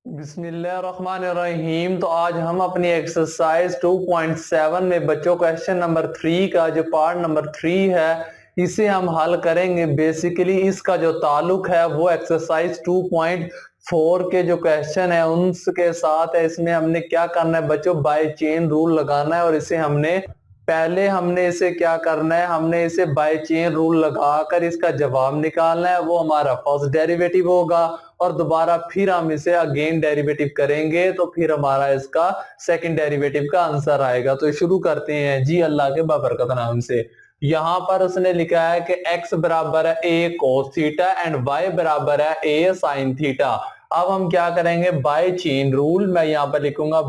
बिस्मिल्लाहिर्रहमानिर्रहीम। तो आज हम अपनी एक्सरसाइज 2.7 में बच्चों क्वेश्चन नंबर 3 का जो पार्ट नंबर 3 है इसे हम हल करेंगे। बेसिकली इसका जो ताल्लुक है वो एक्सरसाइज 2.4 के जो क्वेश्चन है उनके साथ है। इसमें हमने क्या करना है बच्चों, बाय चेन रूल लगाना है। और इसे हमने इसे क्या करना है, हमने इसे बाय चेन रूल लगाकर इसका जवाब निकालना है। वो हमारा फर्स्ट डेरिवेटिव होगा और दोबारा फिर हम इसे अगेन डेरिवेटिव करेंगे तो फिर हमारा इसका सेकंड डेरिवेटिव का आंसर आएगा। तो शुरू करते हैं जी अल्लाह के बाबरकत नाम से। यहां पर उसने लिखा है कि x बराबर है a cos theta and y बराबर है a sin थीटा। अब हम क्या करेंगे, बाय चेन रूल, मैं यहां पर लिखूंगा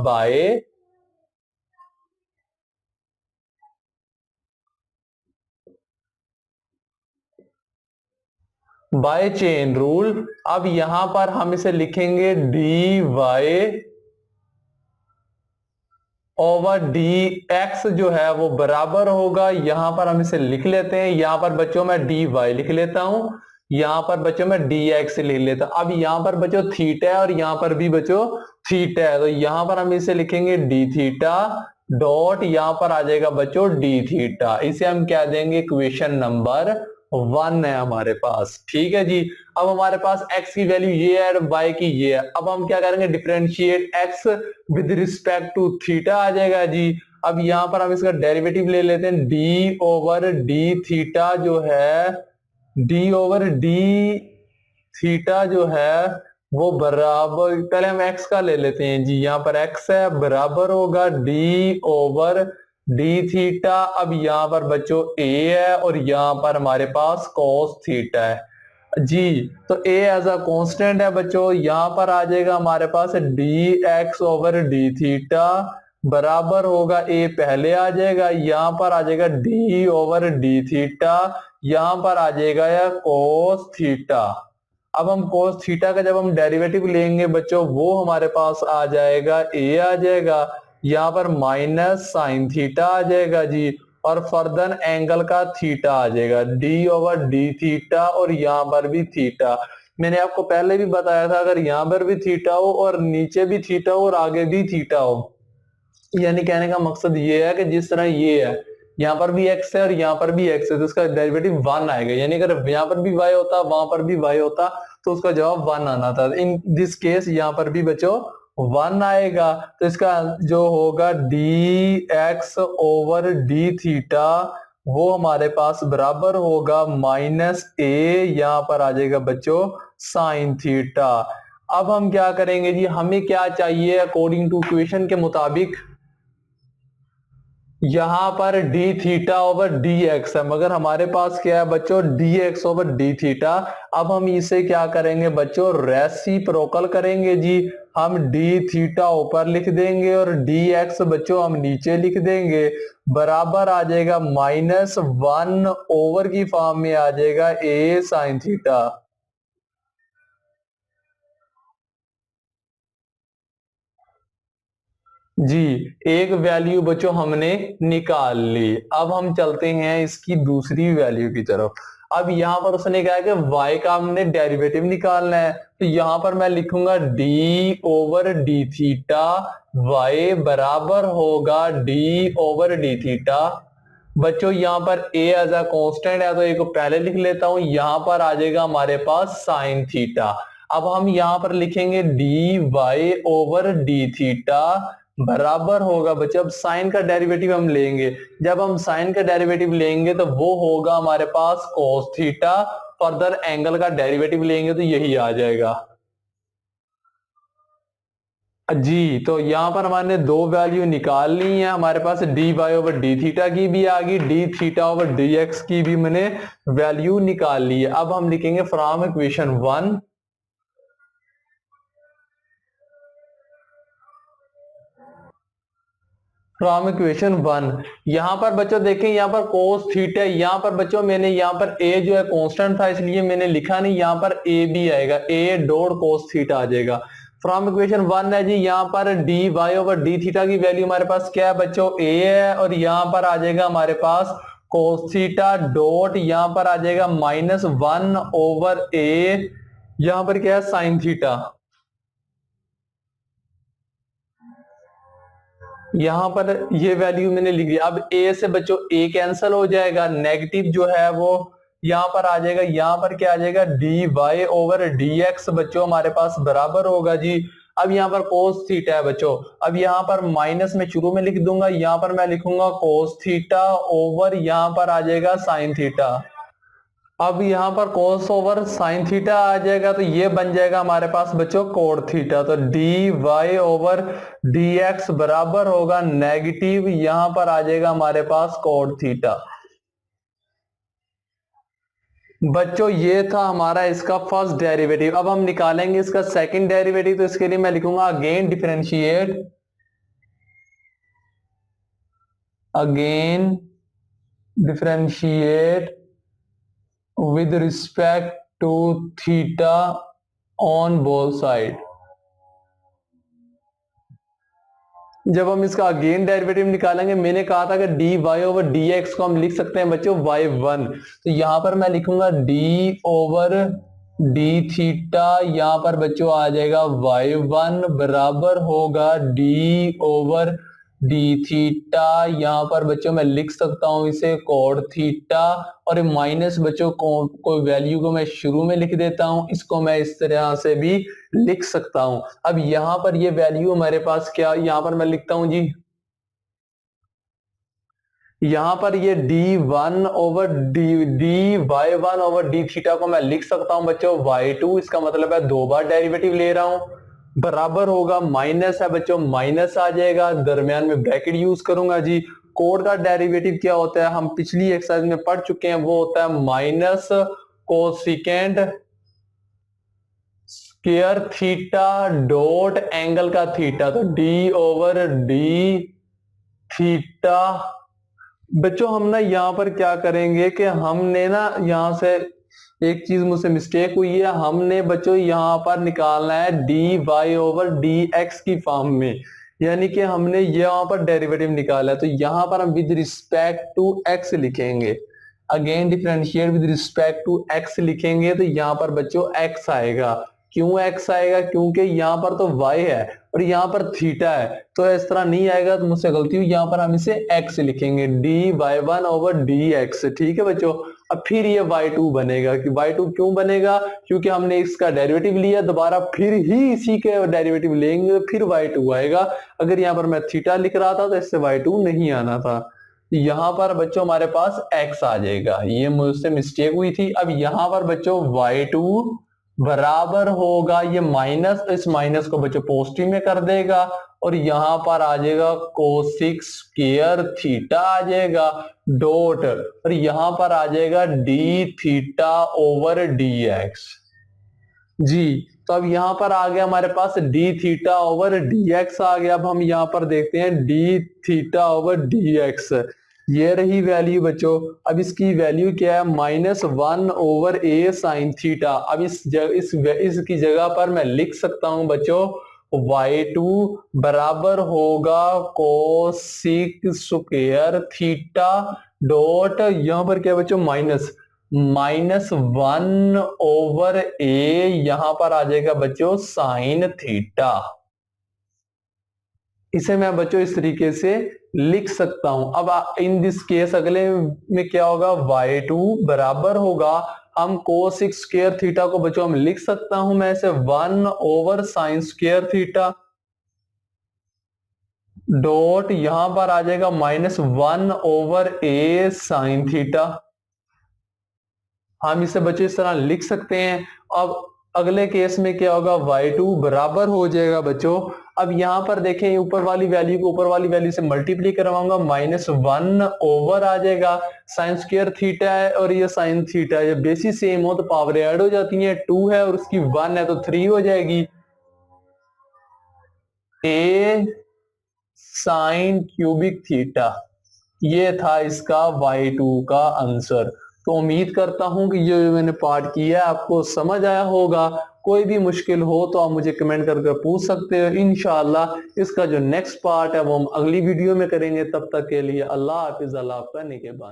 बाय चेन रूल। अब यहां पर हम इसे लिखेंगे d y over d x जो है वो बराबर होगा, यहां पर हम इसे लिख लेते हैं। यहां पर बच्चों में डी वाई लिख लेता हूं, यहां पर बच्चों में डी एक्स लिख लेता हूं। अब यहां पर बच्चों थीटा है और यहां पर भी बच्चों थीटा है, तो यहां पर हम इसे लिखेंगे डी थीटा डॉट, यहां पर आ जाएगा बच्चों डी थीटा। इसे हम क्या देंगे, इक्वेशन नंबर 1 है हमारे पास। ठीक है जी। अब हमारे पास x की वैल्यू ये है और y की ये है। अब हम क्या करेंगे, differentiate x with respect to theta आ जाएगा जी। अब यहां पर हम इसका डेरिवेटिव ले लेते हैं, d ओवर डी थीटा जो है, d ओवर डी थीटा जो है वो बराबर, पहले हम x का ले लेते हैं जी। यहां पर x है, बराबर होगा d ओवर डी थीटा। अब यहां पर बच्चों a है और यहां पर हमारे पास cos थीटा है जी। तो a एज अ कांस्टेंट है बच्चों, यहां पर आ जाएगा हमारे पास d x over d theta बराबर होगा, a पहले आ जाएगा, यहां पर आ जाएगा d ओवर डी थीटा, यहां पर आ जाएगा या cos थीटा। अब हम cos थीटा का जब हम डेरिवेटिव लेंगे बच्चों वो हमारे पास आ जाएगा a आ जाएगा, यहां पर माइनस साइन थीटा आ जाएगा जी, और फर्दर एंगल का थीटा आ जाएगा d ओवर डी थीटा, और यहां पर भी थीटा। मैंने आपको पहले भी बताया था अगर यहां पर भी थीटा हो और नीचे भी थीटा हो और आगे भी थीटा हो, यानी कहने का मकसद ये है कि जिस तरह ये है यहाँ पर भी x है और यहाँ पर भी x है तो उसका डेरिवेटिव 1 आएगा। यानी अगर यहाँ पर भी y होता वहां पर भी y होता तो उसका जवाब 1 आना था। इन दिस केस यहाँ पर भी बच्चों 1 आएगा, तो इसका जो होगा D x over d theta वो हमारे पास बराबर होगा माइनस a, यहाँ पर आ जाएगा बच्चों साइन थीटा। अब हम क्या करेंगे जी, हमें क्या चाहिए अकॉर्डिंग टू इक्वेशन के मुताबिक, यहां पर D theta over d x है, मगर हमारे पास क्या है बच्चों D x over d theta. अब हम इसे क्या करेंगे बच्चों, रेसिप्रोकल करेंगे जी। हम डी थीटा ऊपर लिख देंगे और डी एक्स बच्चों हम नीचे लिख देंगे, बराबर आ जाएगा -1 ओवर की फॉर्म में आ जाएगा ए साइन थीटा जी। एक वैल्यू बच्चों हमने निकाल ली। अब हम चलते हैं इसकी दूसरी वैल्यू की तरफ। अब यहां पर उसने कहा है कि y का हमने डेरिवेटिव निकालना है, तो यहां पर मैं लिखूंगा d over d theta, y बराबर होगा d ओवर डी थीटा। बच्चों यहां पर a एज अ कांस्टेंट है तो a को पहले लिख लेता हूं, यहां पर आ जाएगा हमारे पास साइन थीटा। अब हम यहां पर लिखेंगे d y over d theta बराबर होगा बच्चों, अब साइन का डेरिवेटिव हम लेंगे, जब हम साइन का डेरिवेटिव लेंगे तो वो होगा हमारे पास cos थीटा, फर्दर एंगल का डेरिवेटिव लेंगे तो यही आ जाएगा जी। तो यहां पर हमारे दो वैल्यू निकाल ली है, हमारे पास d y over d theta की भी आ गई, d theta over d x की भी मैंने वैल्यू निकाल ली है। अब हम लिखेंगे फ्रॉम इक्वेशन 1, फ्रॉम इक्वेशन 1। यहां पर बच्चों देखें, यहां पर cos थीटा, यहां पर बच्चों मैंने यहां पर a जो है कांस्टेंट था इसलिए मैंने लिखा नहीं, यहां पर a भी आएगा, a डॉट cos थीटा आ जाएगा। फ्रॉम इक्वेशन 1 है जी, यहां पर d y over d theta की वैल्यू हमारे पास क्या है बच्चों, a है, और यहां पर आ जाएगा हमारे पास cos थीटा डॉट, यहां पर आ जाएगा -1 ओवर a, यहां पर क्या है साइन थीटा। यहां पर ये वैल्यू मैंने लिख दिया। अब ए से बच्चों ए कैंसिल हो जाएगा, नेगेटिव जो है वो यहां पर आ जाएगा। यहां पर क्या आ जाएगा, d y over d x बच्चों हमारे पास बराबर होगा जी। अब यहाँ पर कोस थीटा है बच्चों। अब यहाँ पर माइनस में शुरू में लिख दूंगा, यहाँ पर मैं लिखूंगा कोस थीटा ओवर यहाँ पर आ जाएगा साइन थीटा। अब यहाँ पर कोस ओवर साइन थीटा आ जाएगा तो ये बन जाएगा हमारे पास बच्चों कोड थीटा। तो d y over d x बराबर होगा नेगेटिव, यहां पर आ जाएगा हमारे पास कोड थीटा। बच्चों ये था हमारा इसका फर्स्ट डेरिवेटिव। अब हम निकालेंगे इसका सेकंड डेरिवेटिव। तो इसके लिए मैं लिखूंगा again differentiate with respect to theta on both side। जब हम इसका अगेन डेरिवेटिव निकालेंगे, मैंने कहा था कि d y over d x को हम लिख सकते हैं बच्चों वाई वन। तो यहां पर मैं लिखूंगा डी ओवर डी थीटा, यहां पर बच्चों आ जाएगा वाई वन बराबर होगा डी ओवर डी थीटा। यहां पर बच्चों मैं लिख सकता हूं इसे कोड थीटा, और माइनस बच्चों कोई वैल्यू को मैं शुरू में लिख देता हूं, इसको मैं इस तरह से भी लिख सकता हूं। अब यहां पर ये वैल्यू हमारे पास क्या, यहां पर मैं लिखता हूं जी, यहां पर ये d one over d y one over d theta को मैं लिख सकता हूं बच्चों वाई टू। इसका मतलब है दो बार डेरिवेटिव ले रहा हूं, बराबर होगा माइनस है बच्चों, माइनस आ जाएगा, दरमियान में ब्रैकेट यूज करूंगा जी। कोड का डेरिवेटिव क्या होता है हम पिछली एक्सरसाइज में पढ़ चुके हैं, वो होता है minus cosecant square theta dot angle का थीटा। तो डी ओवर डी थीटा बच्चों हम ना यहां पर क्या करेंगे कि हमने ना यहां से एक चीज मुझसे मिस्टेक हुई है, हमने बच्चों यहां पर निकालना है d y over d x की फॉर्म में, यानी कि हमने यहां पर डेरिवेटिव निकाला है। तो यहां पर हम विद रिस्पेक्ट टू एक्स लिखेंगे, again differentiate with respect to x लिखेंगे। तो यहां पर बच्चों एक्स आएगा। क्यों एक्स आएगा, क्योंकि यहां पर तो वाई है और यहां पर थीटा है, तो इस तरह नहीं आएगा, तो मुझसे गलती हुई, यहां पर हम इसे एक्स लिखेंगे, d y one over d x. ठीक है बच्चों। अब फिर ये y2 बनेगा, कि y2 क्यों बनेगा, क्योंकि हमने इसका डेरिवेटिव लिया, दोबारा फिर ही इसी के डेरिवेटिव लेंगे, फिर y2 आएगा। अगर यहाँ पर मैं थीटा लिख रहा था तो इससे y2 नहीं आना था। यहां पर बच्चों हमारे पास x आ जाएगा, ये मुझसे मिस्टेक हुई थी। अब यहां पर बच्चों y2 बराबर होगा, ये माइनस, इस माइनस को बच्चों पॉजिटिव में कर देगा, और यहां पर आ जाएगा कोसिक स्क्वायर थीटा आ जाएगा डॉट, और यहां पर आ जाएगा d theta over d x जी। तो अब यहां पर आ गया हमारे पास d theta over d x आ गया। अब हम यहां पर देखते हैं d theta over d x, ये रही वैल्यू बच्चों। अब इसकी वैल्यू क्या है, minus one over a sine theta. अब इसकी जगह पर मैं लिख सकता हूं बच्चों y2 बराबर होगा कोसिक स्क्वायर थीटा डॉट, यहां पर क्या बच्चों माइनस वन ओवर ए, यहां पर आ जाएगा बच्चों साइन थीटा। इसे मैं बच्चों इस तरीके से लिख सकता हूं। अब इन दिस केस अगले में क्या होगा, y2 बराबर होगा, हम कोसिक स्क्वायर थीटा को बच्चों हम लिख सकता हूं मैं इसे one over sine square theta dot, यहां पर आ जाएगा minus one over a sine theta. हम इसे बच्चों इस तरह लिख सकते हैं। अब अगले केस में क्या होगा, y2 बराबर हो जाएगा बच्चों, अब यहां पर देखें ऊपर वाली वैल्यू को ऊपर वाली वैल्यू से मल्टीप्लाई करवाऊंगा, माइनस वन ओवर आ जाएगा साइन स्क्वायर थीटा है और ये साइन थीटा है, जब बेसिस सेम हो तो पावर ऐड हो जाती है, 2 है और उसकी 1 है तो 3 हो जाएगी। ए साइन क्यूबिक थीटा, ये था इसका y2 का आंसर। तो उम्मीद करता हूं कि ये जो मैंने पार्ट किया है आपको समझ आया होगा। कोई भी मुश्किल हो तो आप मुझे कमेंट करके पूछ सकते हो। इंशाल्लाह इसका जो नेक्स्ट पार्ट है वो हम अगली वीडियो में करेंगे। तब तक के लिए अल्लाह हाफिज, अल्लाह आपका निगहबान।